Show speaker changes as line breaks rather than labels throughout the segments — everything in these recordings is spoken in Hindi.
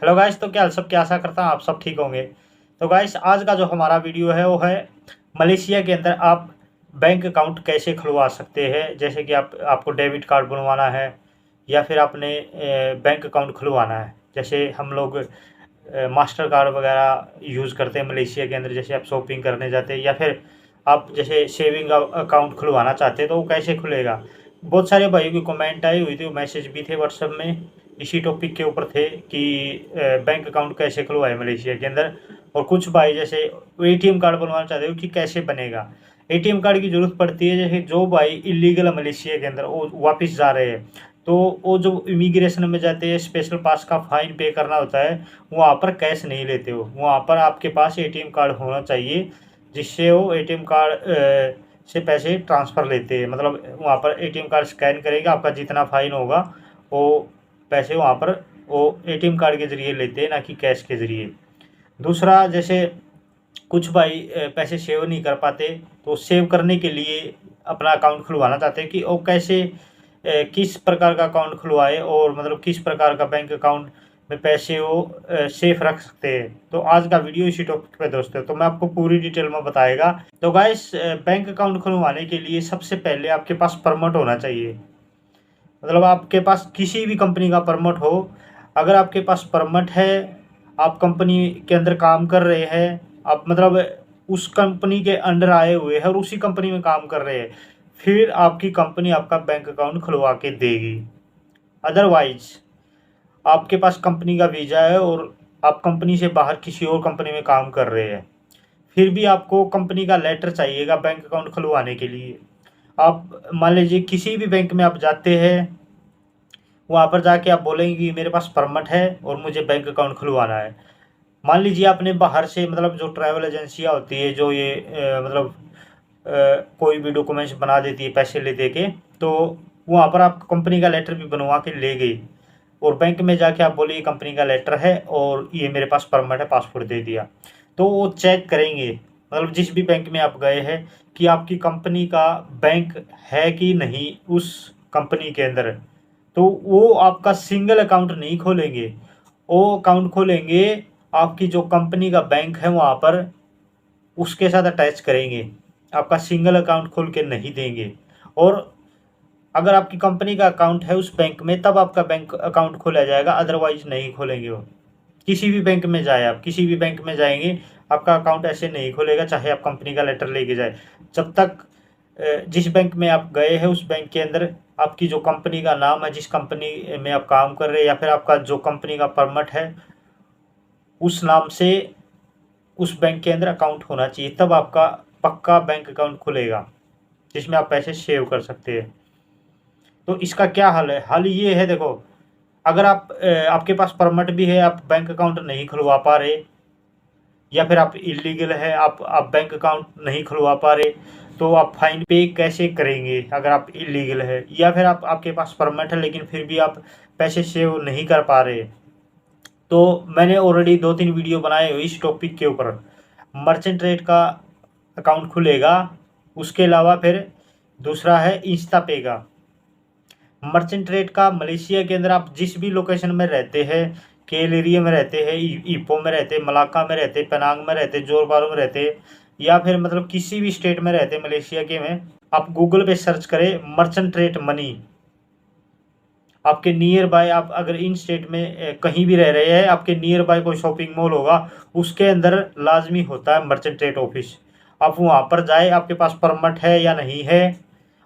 हेलो गाइस, तो क्या हाल सब, क्या आशा करता हूँ आप सब ठीक होंगे। तो गाइस, आज का जो हमारा वीडियो है वो है मलेशिया के अंदर आप बैंक अकाउंट कैसे खुलवा सकते हैं। जैसे कि आपको डेबिट कार्ड बनवाना है या फिर आपने बैंक अकाउंट खुलवाना है। जैसे हम लोग मास्टर कार्ड वगैरह यूज़ करते हैं मलेशिया के अंदर, जैसे आप शॉपिंग करने जाते हैं या फिर आप जैसे सेविंग अकाउंट खुलवाना चाहते हैं तो वो कैसे खुलेगा। बहुत सारे भाइयों की कमेंट आई हुई थी, मैसेज भी थे व्हाट्सएप में, इसी टॉपिक के ऊपर थे कि बैंक अकाउंट कैसे खुलवाए मलेशिया के अंदर। और कुछ भाई जैसे एटीएम कार्ड बनवाना चाहते हो कि कैसे बनेगा। एटीएम कार्ड की ज़रूरत पड़ती है, जैसे जो भाई इलीगल है मलेशिया के अंदर वो वापस जा रहे हैं तो वो जो इमिग्रेशन में जाते हैं स्पेशल पास का फ़ाइन पे करना होता है, वहाँ पर कैश नहीं लेते हो। वहाँ पर आपके पास एटीएम कार्ड होना चाहिए जिससे वो एटीएम कार्ड से पैसे ट्रांसफ़र लेते हैं। मतलब वहाँ पर एटीएम कार्ड स्कैन करेगा, आपका जितना फ़ाइन होगा वो पैसे वहाँ पर वो एटीएम कार्ड के ज़रिए लेते हैं, ना कि कैश के ज़रिए। दूसरा, जैसे कुछ भाई पैसे सेव नहीं कर पाते तो सेव करने के लिए अपना अकाउंट खुलवाना चाहते हैं कि वो कैसे किस प्रकार का अकाउंट खुलवाए और मतलब किस प्रकार का बैंक अकाउंट में पैसे वो सेफ रख सकते हैं। तो आज का वीडियो इसी टॉपिक पे दोस्तों, तो मैं आपको पूरी डिटेल में बताएगा। तो गाइस, बैंक अकाउंट खुलवाने के लिए सबसे पहले आपके पास परमिट होना चाहिए। मतलब आपके पास किसी भी कंपनी का परमिट हो, अगर आपके पास परमिट है, आप कंपनी के अंदर काम कर रहे हैं, आप मतलब उस कंपनी के अंडर आए हुए हैं और उसी कंपनी में काम कर रहे हैं, फिर आपकी कंपनी आपका बैंक अकाउंट खुलवा के देगी। अदरवाइज आपके पास कंपनी का वीज़ा है और आप कंपनी से बाहर किसी और कंपनी में काम कर रहे हैं, फिर भी आपको कंपनी का लेटर चाहिएगा बैंक अकाउंट खुलवाने के लिए। आप मान लीजिए किसी भी बैंक में आप जाते हैं, वहाँ पर जाके आप बोलेंगे कि मेरे पास परमिट है और मुझे बैंक अकाउंट खुलवाना है। मान लीजिए आपने बाहर से मतलब जो ट्रैवल एजेंसियाँ होती है जो ये मतलब कोई भी डॉक्यूमेंट्स बना देती है पैसे ले दे के, तो वहाँ पर आप कंपनी का लेटर भी बनवा के ले गई और बैंक में जाके आप बोले ये कंपनी का लेटर है और ये मेरे पास परमिट है, पासपोर्ट दे दिया, तो वो चेक करेंगे मतलब जिस भी बैंक में आप गए हैं कि आपकी कंपनी का बैंक है कि नहीं उस कंपनी के अंदर। तो वो आपका सिंगल अकाउंट नहीं खोलेंगे, वो अकाउंट खोलेंगे आपकी जो कंपनी का बैंक है वहाँ पर उसके साथ अटैच करेंगे, आपका सिंगल अकाउंट खोल के नहीं देंगे। और अगर आपकी कंपनी का अकाउंट है उस बैंक में तब आपका बैंक अकाउंट खोला जाएगा, अदरवाइज नहीं खोलेंगे वो। किसी भी बैंक में जाए, आप किसी भी बैंक में जाएंगे आपका अकाउंट ऐसे नहीं खोलेगा, चाहे आप कंपनी का लेटर लेके जाए। जब तक जिस बैंक में आप गए हैं उस बैंक के अंदर आपकी जो कंपनी का नाम है, जिस कंपनी में आप काम कर रहे हैं या फिर आपका जो कंपनी का परमिट है उस नाम से उस बैंक के अंदर अकाउंट होना चाहिए, तब आपका पक्का बैंक अकाउंट खुलेगा जिसमें आप पैसे सेव कर सकते हैं। तो इसका क्या हल है? हल ये है, देखो, अगर आपके पास परमिट भी है, आप बैंक अकाउंट नहीं खुलवा पा रहे या फिर आप इलीगल है, आप बैंक अकाउंट नहीं खुलवा पा रहे, तो आप फाइन पे कैसे करेंगे अगर आप इलीगल है, या फिर आपके पास परमिट है लेकिन फिर भी आप पैसे सेव नहीं कर पा रहे। तो मैंने ऑलरेडी 2-3 वीडियो बनाए हुए इस टॉपिक के ऊपर। मर्चेंट रेट का अकाउंट खुलेगा, उसके अलावा फिर दूसरा है इंस्टा पे का। मर्चेंट रेट का मलेशिया के अंदर आप जिस भी लोकेशन में रहते हैं, केल एरिया में रहते हैं, ईपो में रहते, मलाक्का में रहते, पेनांग में रहते, जोर बारू में रहते, या फिर मतलब किसी भी स्टेट में रहते मलेशिया के में, आप गूगल पे सर्च करें मर्चेंट रेट मनी। आपके नियर बाय, आप अगर इन स्टेट में कहीं भी रह रहे हैं, आपके नियर बाय कोई शॉपिंग मॉल होगा उसके अंदर लाजमी होता है मर्चेंट रेट ऑफिस। आप वहाँ पर जाए, आपके पास परमिट है या नहीं है,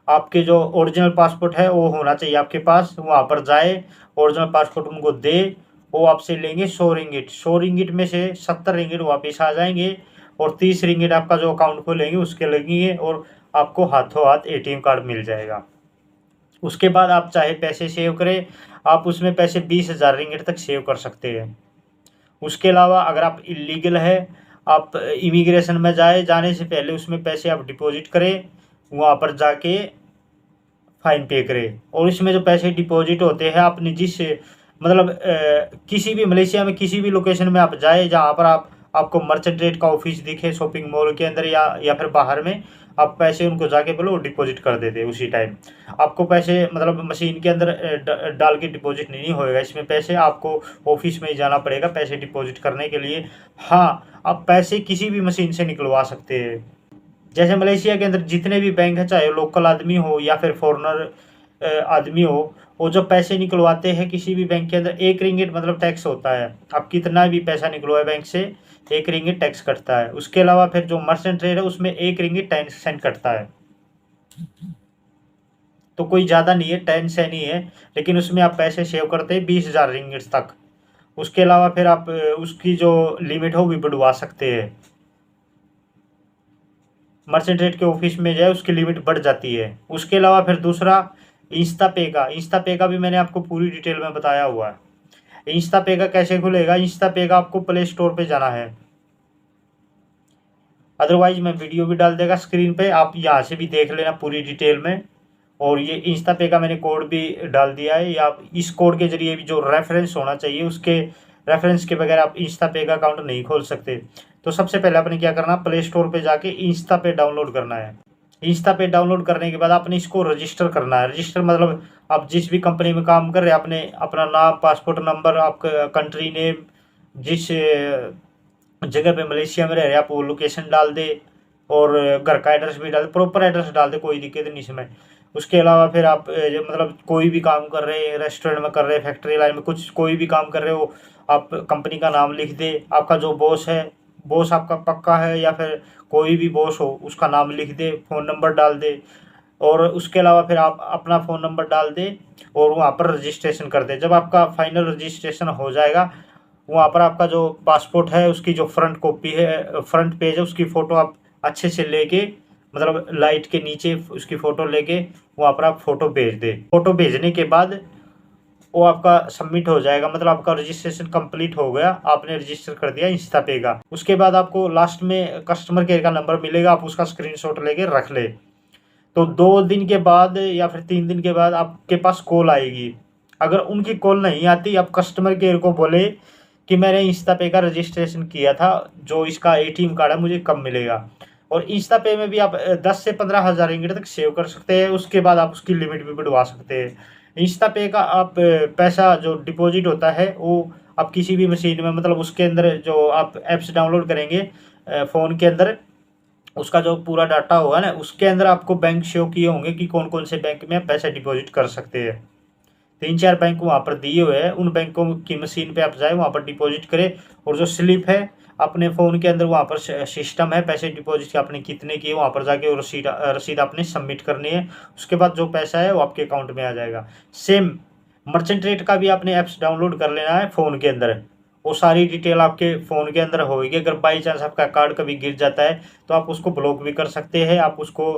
आपके जो ओरिजिनल पासपोर्ट है वो होना चाहिए आपके पास। वहाँ पर जाए, ओरिजिनल पासपोर्ट उनको दे, वो आपसे लेंगे 100 रिंगिट। 100 रिंगिट में से 70 रिंगिट वापस आ जाएंगे और 30 रिंगिट आपका जो अकाउंट खोलेंगे उसके लगेंगे और आपको हाथों हाथ एटीएम कार्ड मिल जाएगा। उसके बाद आप चाहे पैसे सेव करें, आप उसमें पैसे 20,000 रिंगिट तक सेव कर सकते हैं। उसके अलावा अगर आप इलीगल है, आप इमिग्रेशन में जाने से पहले उसमें पैसे आप डिपॉजिट करें, वहाँ पर जाके फाइन पे करें। और इसमें जो पैसे डिपॉजिट होते हैं आपने जिस मतलब किसी भी मलेशिया में किसी भी लोकेशन में आप जाए जहाँ पर आपको मर्चेंट रेट का ऑफिस दिखे शॉपिंग मॉल के अंदर या फिर बाहर में, आप पैसे उनको जाके बोलो, वो डिपॉजिट कर देते हैं उसी टाइम। आपको पैसे मतलब मशीन के अंदर डाल के डिपॉजिट नहीं होएगा, इसमें पैसे आपको ऑफिस में ही जाना पड़ेगा पैसे डिपॉजिट करने के लिए। हाँ, आप पैसे किसी भी मशीन से निकलवा सकते हैं। जैसे मलेशिया के अंदर जितने भी बैंक हैं, चाहे लोकल आदमी हो या फिर फॉरेनर आदमी हो, वो जो पैसे निकलवाते हैं किसी भी बैंक के अंदर, 1 रिंगिट मतलब टैक्स होता है। आप कितना भी पैसा निकलवाए बैंक से, 1 रिंगिट टैक्स कटता है। उसके अलावा फिर जो मर्चेंट ट्रेड है उसमें 1 रिंगिट 10 सेंट कटता है। तो कोई ज़्यादा नहीं है, 10 सेंट ही है, लेकिन उसमें आप पैसे सेव करते हैं 20,000 रिंगिट्स तक। उसके अलावा फिर आप उसकी जो लिमिट हो वो भी बढ़वा सकते हैं। मर्चेंट रेट के ऑफिस में जाए, उसकी लिमिट बढ़ जाती है। उसके अलावा फिर दूसरा इंस्टा पे का भी मैंने आपको पूरी डिटेल में बताया हुआ है। इंस्टा पे का कैसे खुलेगा? इंस्टा पे का आपको प्ले स्टोर पे जाना है, अदरवाइज मैं वीडियो भी डाल देगा स्क्रीन पे, आप यहाँ से भी देख लेना पूरी डिटेल में। और ये इंस्टा पे का मैंने कोड भी डाल दिया है, या इस कोड के जरिए भी जो रेफरेंस होना चाहिए, उसके रेफरेंस के बगैर आप इंस्टा पे का अकाउंट नहीं खोल सकते। तो सबसे पहले आपने क्या करना, प्ले स्टोर पे जाके इंस्टा पे डाउनलोड करना है। इंस्टा पे डाउनलोड करने के बाद आपने इसको रजिस्टर करना है। रजिस्टर मतलब आप जिस भी कंपनी में काम कर रहे हैं, आपने अपना नाम, पासपोर्ट नंबर, आपका कंट्री नेम, जिस जगह पे मलेशिया में रह रहे हैं आप वो लोकेशन डाल दे, और घर का एड्रेस भी डाल दे, प्रॉपर एड्रेस डाल दे, कोई दिक्कत नहीं इसमें। उसके अलावा फिर आप मतलब कोई भी काम कर रहे हैं, रेस्टोरेंट में कर रहे हैं, फैक्ट्री लाइन में कुछ कोई भी काम कर रहे हो, आप कंपनी का नाम लिख दे। आपका जो बॉस है, बॉस आपका पक्का है या फिर कोई भी बॉस हो, उसका नाम लिख दे, फ़ोन नंबर डाल दे। और उसके अलावा फिर आप अपना फ़ोन नंबर डाल दे और वहाँ पर रजिस्ट्रेशन कर दे। जब आपका फाइनल रजिस्ट्रेशन हो जाएगा, वहाँ पर आपका जो पासपोर्ट है उसकी जो फ्रंट कॉपी है, फ्रंट पेज है, उसकी फ़ोटो आप अच्छे से लेके, मतलब लाइट के नीचे उसकी फ़ोटो लेके वहाँ पर आप फ़ोटो भेज दें। फ़ोटो भेजने के बाद वो आपका सबमिट हो जाएगा, मतलब आपका रजिस्ट्रेशन कंप्लीट हो गया, आपने रजिस्टर कर दिया इंस्टा पे का। उसके बाद आपको लास्ट में कस्टमर केयर का नंबर मिलेगा, आप उसका स्क्रीनशॉट लेके रख ले। तो 2 दिन के बाद या फिर 3 दिन के बाद आपके पास कॉल आएगी। अगर उनकी कॉल नहीं आती, आप कस्टमर केयर को बोले कि मैंने इंस्टा पे का रजिस्ट्रेशन किया था, जो इसका एटीएम कार्ड है मुझे कब मिलेगा। और इंस्टा पे में भी आप 10 से 15,000 रिंगिट तक सेव कर सकते हैं। उसके बाद आप उसकी लिमिट भी बढ़वा सकते हैं। इंस्टा पे का आप पैसा जो डिपॉजिट होता है वो आप किसी भी मशीन में, मतलब उसके अंदर जो आप ऐप्स डाउनलोड करेंगे फ़ोन के अंदर, उसका जो पूरा डाटा होगा ना, उसके अंदर आपको बैंक शो किए होंगे कि कौन कौन से बैंक में आप पैसे डिपॉजिट कर सकते हैं। 3-4 बैंक वहाँ पर दिए हुए हैं, उन बैंकों की मशीन पे आप जाए, वहाँ पर डिपॉजिट करें। और जो स्लिप है अपने फ़ोन के अंदर, वहाँ पर सिस्टम है पैसे डिपॉजिट के आपने कितने किए, वहाँ पर जाके वो रसीद आपने सबमिट करनी है। उसके बाद जो पैसा है वो आपके अकाउंट में आ जाएगा। सेम मर्चेंट रेट का भी आपने ऐप्स डाउनलोड कर लेना है फ़ोन के अंदर, वो सारी डिटेल आपके फ़ोन के अंदर होगी। अगर बाई चांस आपका कार्ड कभी गिर जाता है तो आप उसको ब्लॉक भी कर सकते हैं, आप उसको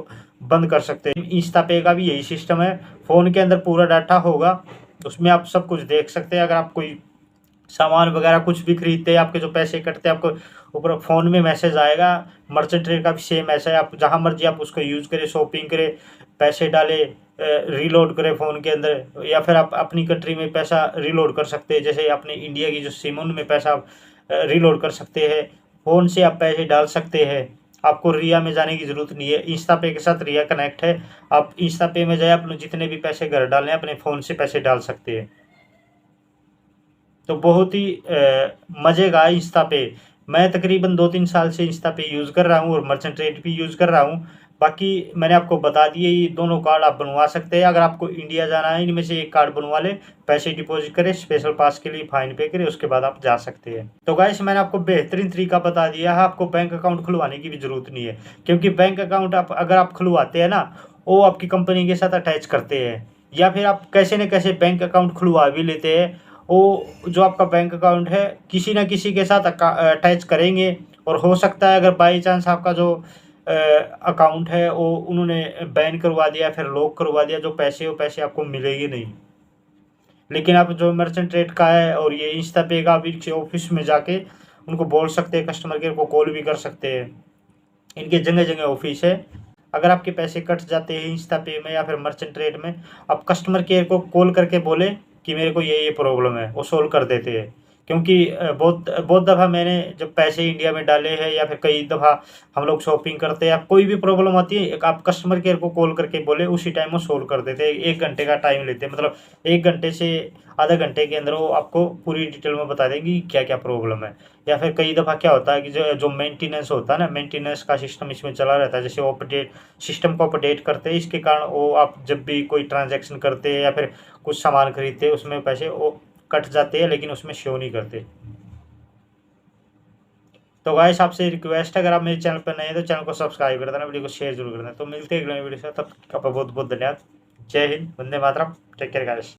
बंद कर सकते हैं। इंस्टा पे का भी यही सिस्टम है, फ़ोन के अंदर पूरा डाटा होगा, उसमें आप सब कुछ देख सकते हैं। अगर आप कोई सामान वगैरह कुछ भी खरीदते हैं, आपके जो पैसे कटते हैं, आपको ऊपर फ़ोन में मैसेज आएगा। मर्चेंट ट्रेड का भी सेम ऐसा है, आप जहाँ मर्जी आप उसको यूज़ करें, शॉपिंग करें, पैसे डालें, रीलोड करें फ़ोन के अंदर, या फिर आप अपनी कंट्री में पैसा रीलोड कर सकते हैं। जैसे अपने इंडिया की जो सिम उनमें पैसा आप रीलोड कर सकते हैं, फ़ोन से आप पैसे डाल सकते हैं। आपको रिया में जाने की ज़रूरत नहीं है, इंस्टा पे के साथ रिया कनेक्ट है। आप इंस्टा पे में जाए, अपने जितने भी पैसे घर डालने अपने फ़ोन से पैसे डाल सकते हैं। तो बहुत ही मज़े का है इंस्टा पे। मैं तकरीबन 2-3 साल से इंस्टा पे यूज़ कर रहा हूँ और मर्चेंट रेट भी यूज़ कर रहा हूँ। बाकी मैंने आपको बता दिए, ये दोनों कार्ड आप बनवा सकते हैं। अगर आपको इंडिया जाना है, इनमें से एक कार्ड बनवा लें, पैसे डिपॉजिट करें, स्पेशल पास के लिए फ़ाइन पे करें, उसके बाद आप जा सकते हैं। तो गाइस मैंने आपको बेहतरीन तरीका बता दिया है, आपको बैंक अकाउंट खुलवाने की भी ज़रूरत नहीं है। क्योंकि बैंक अकाउंट आप अगर आप खुलवाते हैं ना, वो आपकी कंपनी के साथ अटैच करते हैं, या फिर आप कैसे न कैसे बैंक अकाउंट खुलवा भी लेते हैं। वो जो आपका बैंक अकाउंट है किसी न किसी के साथ अटैच करेंगे, और हो सकता है अगर बाई चांस आपका जो अकाउंट है वो उन्होंने बैन करवा दिया, फिर लॉक करवा दिया, जो पैसे वो पैसे आपको मिलेंगे नहीं। लेकिन आप जो मर्चेंट रेट का है और ये इंस्टा पे का भी ऑफिस में जाके उनको बोल सकते हैं, कस्टमर केयर को कॉल भी कर सकते हैं। इनके जगह जगह ऑफिस है। अगर आपके पैसे कट जाते हैं इंस्टा पे में या फिर मर्चेंट रेट में, आप कस्टमर केयर को कॉल करके बोले कि मेरे को ये प्रॉब्लम है, वो सोल्व कर देते हैं। क्योंकि बहुत बहुत दफ़ा मैंने जब पैसे इंडिया में डाले हैं या फिर कई दफ़ा हम लोग शॉपिंग करते हैं, या कोई भी प्रॉब्लम आती है, आप कस्टमर केयर को कॉल करके बोले, उसी टाइम वो सोल्व कर देते हैं। 1 घंटे का टाइम लेते हैं, मतलब 1 घंटे से आधा घंटे के अंदर वो आपको पूरी डिटेल में बता देंगे कि क्या-क्या प्रॉब्लम है। या फिर कई दफ़ा क्या होता है कि जो जो मेंटेनेंस होता है ना, मेंटेनेंस का सिस्टम इसमें चला रहता है। जैसे वो अपडेट सिस्टम को अपडेट करते हैं, इसके कारण वो आप जब भी कोई ट्रांज़ैक्शन करते हैं या फिर कुछ सामान खरीदते हैं, उसमें पैसे वो कट जाते हैं, लेकिन उसमें शो नहीं करते। तो गाइस आपसे रिक्वेस्ट है, अगर आप मेरे चैनल पर नए हैं तो चैनल को सब्सक्राइब कर देना, वीडियो को शेयर जरूर कर देना। तो मिलते हैं अगले वीडियो से, तब आपका बहुत बहुत धन्यवाद। जय Hind, Vande Mataram, take care guys.